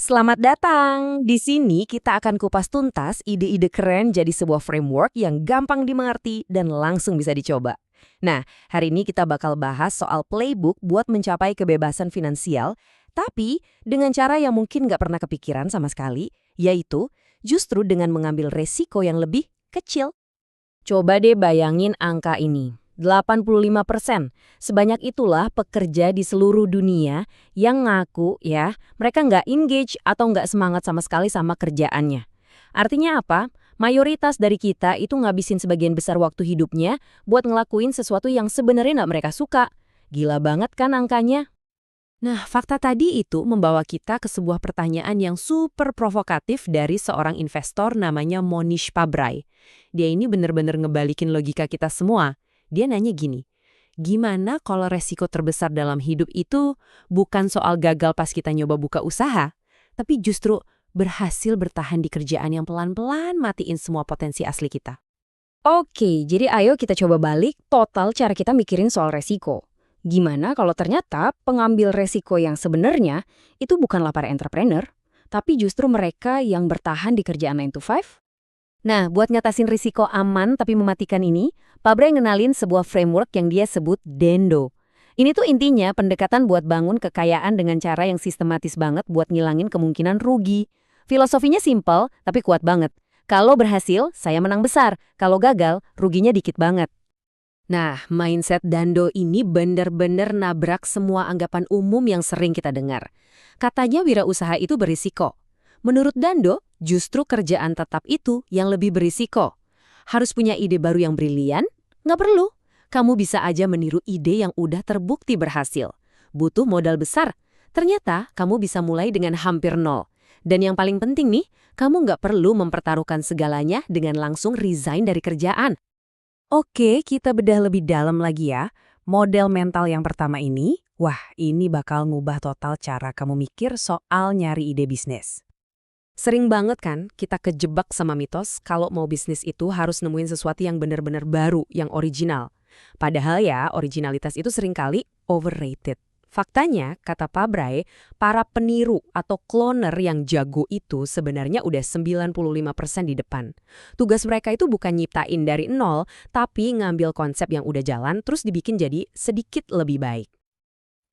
Selamat datang! Di sini kita akan kupas tuntas ide-ide keren jadi sebuah framework yang gampang dimengerti dan langsung bisa dicoba. Nah, hari ini kita bakal bahas soal playbook buat mencapai kebebasan finansial, tapi dengan cara yang mungkin nggak pernah kepikiran sama sekali, yaitu justru dengan mengambil resiko yang lebih kecil. Coba deh bayangin angka ini. 85%. Sebanyak itulah pekerja di seluruh dunia yang ngaku mereka nggak engage atau nggak semangat sama sekali sama kerjaannya. Artinya apa? Mayoritas dari kita itu ngabisin sebagian besar waktu hidupnya buat ngelakuin sesuatu yang sebenarnya nggak mereka suka. Gila banget kan angkanya? Nah, fakta tadi itu membawa kita ke sebuah pertanyaan yang super provokatif dari seorang investor namanya Monish Pabrai. Dia ini bener-bener ngebalikin logika kita semua. Dia nanya gini, gimana kalau resiko terbesar dalam hidup itu bukan soal gagal pas kita nyoba buka usaha, tapi justru berhasil bertahan di kerjaan yang pelan-pelan matiin semua potensi asli kita. Oke, jadi ayo kita coba balik total cara kita mikirin soal resiko. Gimana kalau ternyata pengambil resiko yang sebenarnya itu bukanlah para entrepreneur, tapi justru mereka yang bertahan di kerjaan 9 to 5? Nah, buat ngatasin risiko aman tapi mematikan ini, Pak Bray ngenalin sebuah framework yang dia sebut Dendo. Ini tuh intinya pendekatan buat bangun kekayaan dengan cara yang sistematis banget buat ngilangin kemungkinan rugi. Filosofinya simpel, tapi kuat banget. Kalau berhasil, saya menang besar. Kalau gagal, ruginya dikit banget. Nah, mindset Dando ini bener-bener nabrak semua anggapan umum yang sering kita dengar. Katanya wirausaha itu berisiko. Menurut Dando, justru kerjaan tetap itu yang lebih berisiko. Harus punya ide baru yang brilian? Nggak perlu. Kamu bisa aja meniru ide yang udah terbukti berhasil. Butuh modal besar. Ternyata kamu bisa mulai dengan hampir nol. Dan yang paling penting nih, kamu nggak perlu mempertaruhkan segalanya dengan langsung resign dari kerjaan. Oke, kita bedah lebih dalam lagi ya. Model mental yang pertama ini, ini bakal ngubah total cara kamu mikir soal nyari ide bisnis. Sering banget kan kita kejebak sama mitos kalau mau bisnis itu harus nemuin sesuatu yang benar-benar baru, yang original. Padahal ya, originalitas itu seringkali overrated. Faktanya, kata Pak Bray, para peniru atau cloner yang jago itu sebenarnya udah 95% di depan. Tugas mereka itu bukan nyiptain dari nol, tapi ngambil konsep yang udah jalan terus dibikin jadi sedikit lebih baik.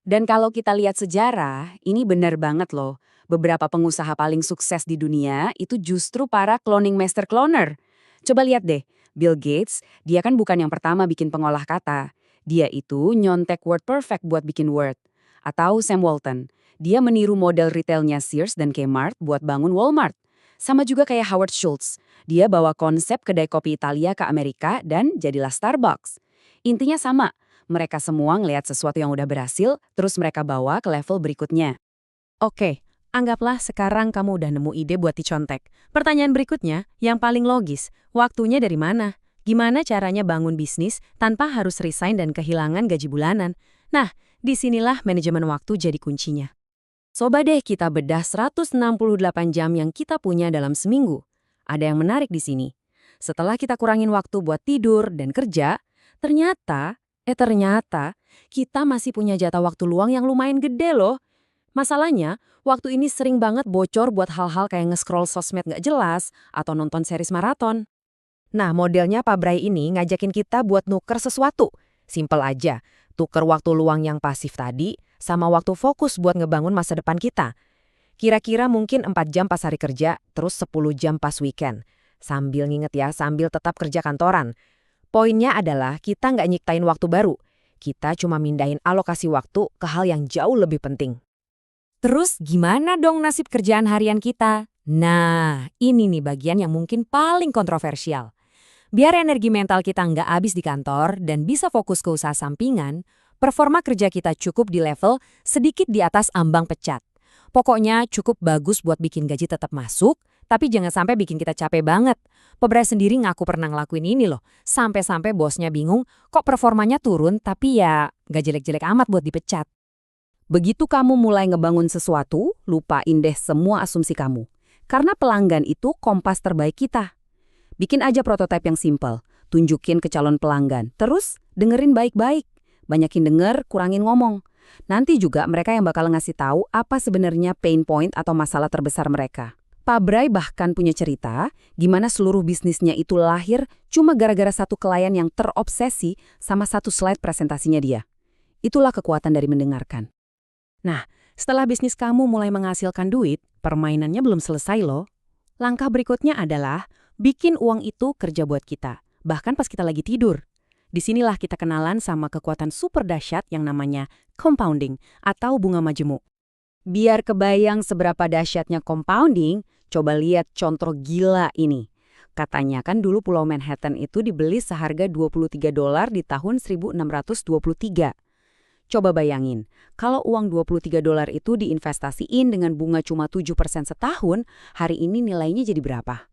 Dan kalau kita lihat sejarah, ini benar banget loh. Beberapa pengusaha paling sukses di dunia itu justru para cloning master cloner. Coba lihat deh, Bill Gates, dia kan bukan yang pertama bikin pengolah kata. Dia itu nyontek WordPerfect buat bikin Word. Atau Sam Walton, dia meniru model retailnya Sears dan Kmart buat bangun Walmart. Sama juga kayak Howard Schultz, dia bawa konsep kedai kopi Italia ke Amerika dan jadilah Starbucks. Intinya sama, mereka semua ngelihat sesuatu yang udah berhasil, terus mereka bawa ke level berikutnya. Oke. Anggaplah sekarang kamu udah nemu ide buat dicontek. Pertanyaan berikutnya, yang paling logis, waktunya dari mana? Gimana caranya bangun bisnis tanpa harus resign dan kehilangan gaji bulanan? Nah, disinilah manajemen waktu jadi kuncinya. Coba deh kita bedah 168 jam yang kita punya dalam seminggu. Ada yang menarik di sini. Setelah kita kurangin waktu buat tidur dan kerja, ternyata kita masih punya jatah waktu luang yang lumayan gede loh. Masalahnya, waktu ini sering banget bocor buat hal-hal kayak nge-scroll sosmed nggak jelas atau nonton series maraton. Nah, modelnya Pak Bray ini ngajakin kita buat nuker sesuatu. Simpel aja, tuker waktu luang yang pasif tadi sama waktu fokus buat ngebangun masa depan kita. Kira-kira mungkin 4 jam pas hari kerja, terus 10 jam pas weekend. Sambil nginget ya, sambil tetap kerja kantoran. Poinnya adalah kita nggak nyiptain waktu baru. Kita cuma mindahin alokasi waktu ke hal yang jauh lebih penting. Terus gimana dong nasib kerjaan harian kita? Nah, ini nih bagian yang mungkin paling kontroversial. Biar energi mental kita nggak habis di kantor dan bisa fokus ke usaha sampingan, performa kerja kita cukup di level sedikit di atas ambang pecat. Pokoknya cukup bagus buat bikin gaji tetap masuk, tapi jangan sampai bikin kita capek banget. Pebrai sendiri ngaku pernah ngelakuin ini loh, sampai-sampai bosnya bingung kok performanya turun tapi ya nggak jelek-jelek amat buat dipecat. Begitu kamu mulai ngebangun sesuatu, lupain deh semua asumsi kamu. Karena pelanggan itu kompas terbaik kita. Bikin aja prototipe yang simpel, tunjukin ke calon pelanggan, terus dengerin baik-baik. Banyakin denger, kurangin ngomong. Nanti juga mereka yang bakal ngasih tahu apa sebenarnya pain point atau masalah terbesar mereka. Pak Bray bahkan punya cerita gimana seluruh bisnisnya itu lahir cuma gara-gara satu klien yang terobsesi sama satu slide presentasinya dia. Itulah kekuatan dari mendengarkan. Nah, setelah bisnis kamu mulai menghasilkan duit, permainannya belum selesai loh. Langkah berikutnya adalah bikin uang itu kerja buat kita, bahkan pas kita lagi tidur. Disinilah kita kenalan sama kekuatan super dahsyat yang namanya compounding atau bunga majemuk. Biar kebayang seberapa dahsyatnya compounding, coba lihat contoh gila ini. Katanya kan dulu Pulau Manhattan itu dibeli seharga $23 di tahun 1623. Coba bayangin, kalau uang $23 itu diinvestasiin dengan bunga cuma 7% setahun, hari ini nilainya jadi berapa?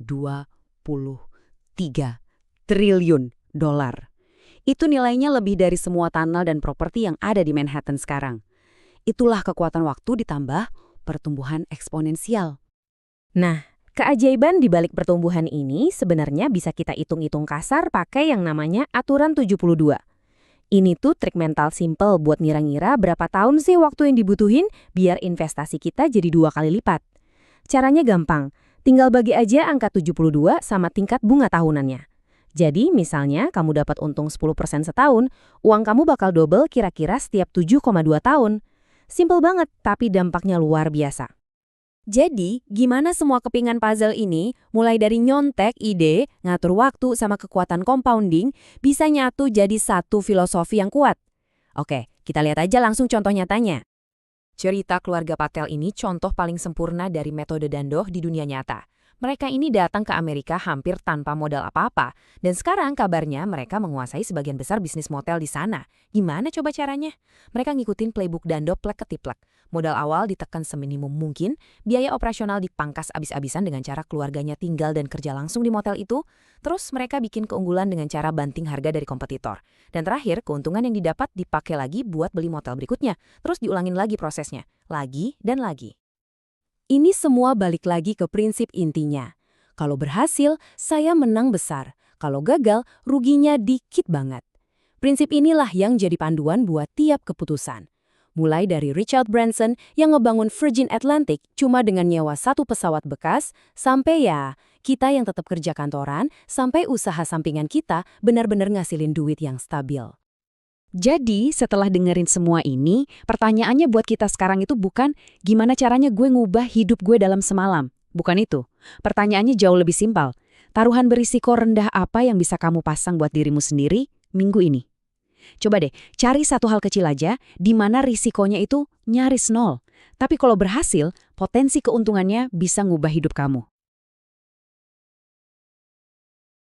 23 triliun dolar. Itu nilainya lebih dari semua tanah dan properti yang ada di Manhattan sekarang. Itulah kekuatan waktu ditambah pertumbuhan eksponensial. Nah, keajaiban di balik pertumbuhan ini sebenarnya bisa kita hitung-hitung kasar pakai yang namanya aturan 72. Ini tuh trik mental simple buat ngira-ngira berapa tahun sih waktu yang dibutuhin biar investasi kita jadi 2 kali lipat. Caranya gampang, tinggal bagi aja angka 72 sama tingkat bunga tahunannya. Jadi misalnya kamu dapat untung 10% setahun, uang kamu bakal double kira-kira setiap 7,2 tahun. Simple banget, tapi dampaknya luar biasa. Jadi, gimana semua kepingan puzzle ini, mulai dari nyontek ide, ngatur waktu, sama kekuatan compounding, bisa nyatu jadi satu filosofi yang kuat? Oke, kita lihat aja langsung contoh nyatanya. Cerita keluarga Patel ini contoh paling sempurna dari metode Dandoh di dunia nyata. Mereka ini datang ke Amerika hampir tanpa modal apa-apa, dan sekarang kabarnya mereka menguasai sebagian besar bisnis motel di sana. Gimana coba caranya? Mereka ngikutin playbook Dando plek ketiplek. Modal awal ditekan seminimum mungkin, biaya operasional dipangkas abis-abisan dengan cara keluarganya tinggal dan kerja langsung di motel itu, terus mereka bikin keunggulan dengan cara banting harga dari kompetitor. Dan terakhir, keuntungan yang didapat dipakai lagi buat beli motel berikutnya, terus diulangin lagi prosesnya, lagi dan lagi. Ini semua balik lagi ke prinsip intinya. Kalau berhasil, saya menang besar. Kalau gagal, ruginya dikit banget. Prinsip inilah yang jadi panduan buat tiap keputusan. Mulai dari Richard Branson yang ngebangun Virgin Atlantic cuma dengan nyewa satu pesawat bekas, sampai ya kita yang tetap kerja kantoran, sampai usaha sampingan kita benar-benar ngasilin duit yang stabil. Jadi, setelah dengerin semua ini, pertanyaannya buat kita sekarang itu bukan gimana caranya gue ngubah hidup gue dalam semalam. Bukan itu. Pertanyaannya jauh lebih simpel. Taruhan berisiko rendah apa yang bisa kamu pasang buat dirimu sendiri minggu ini? Coba deh, cari satu hal kecil aja di mana risikonya itu nyaris nol. Tapi kalau berhasil, potensi keuntungannya bisa ngubah hidup kamu.